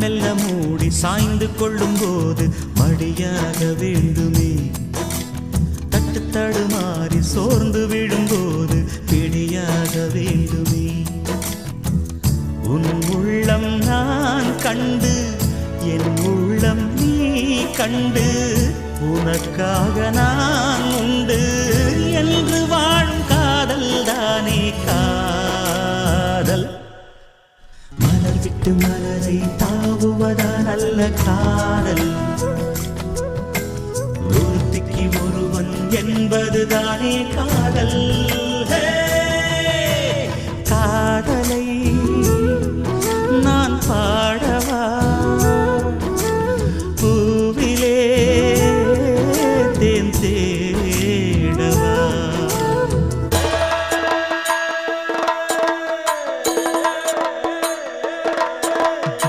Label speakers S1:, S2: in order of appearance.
S1: மெல்ல மூடி சாய்ந்து கொள்ளும் போது மடியாக வேண்டுமே. தட்டு தடுமாறி சோர்ந்து விழும்போது பிடியாக வேண்டுமே. உன் உள்ளம் நான் கண்டு என் உள்ளம் நீ கண்டு உனக்காக நான் உண்டு என்று வாழும் காதல் தானே காதல். மலர் விட்டு மலரை தாவுவதா நல்ல காதல். ஒருத்திக்கு ஒருவன் என்பதுதானே காதல். காதலை நான்